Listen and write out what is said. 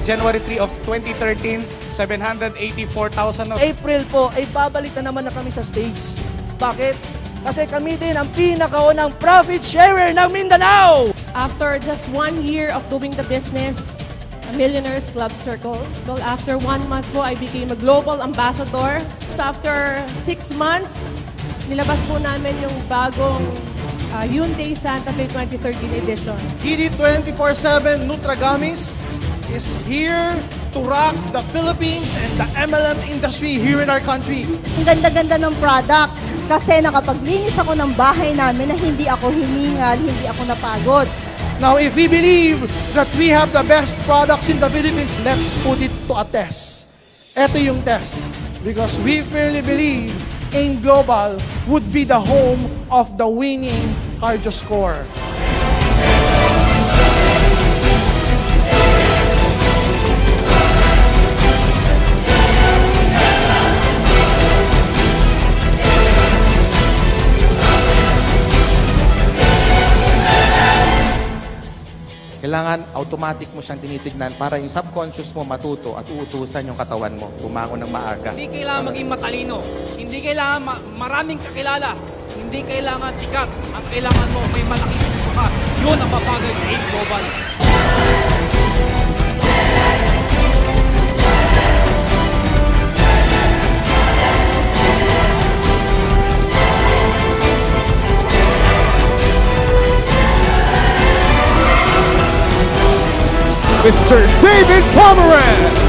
January 3 of 2013, 784,000. April po, ay babalik na naman na kami sa stage. Bakit? Kasi kami din ang pinakaunang profit sharer ng Mindanao! After just 1 year of doing the business, a Millionaires Club Circle. Well, after 1 month po, I became a global ambassador. So after 6 months, nilabas po namin yung bagong Hyundai Santa Fe 2013 edition. GD 24/7 Nutragamis is here to rock the Philippines and the MLM industry here in our country. Ang ganda-ganda ng product kasi nakapaglinis ako ng bahay namin na hindi ako hiningal, hindi ako napagod. Now, if we believe that we have the best products in the Philippines, let's put it to a test. Ito yung test. Because we firmly believe AIM Global would be the home of the winning cardio score. Kailangan automatic mo siyang tinitignan para yung subconscious mo matuto at uutusan yung katawan mo. Bumangon ng maaga. Hindi kailangan maging matalino. Hindi kailangan maraming kakilala. Hindi kailangan sikat. Ang kailangan mo may malaking puso ka. Yun ang mapagay sa AIM Global. Mr. David Pomeranz.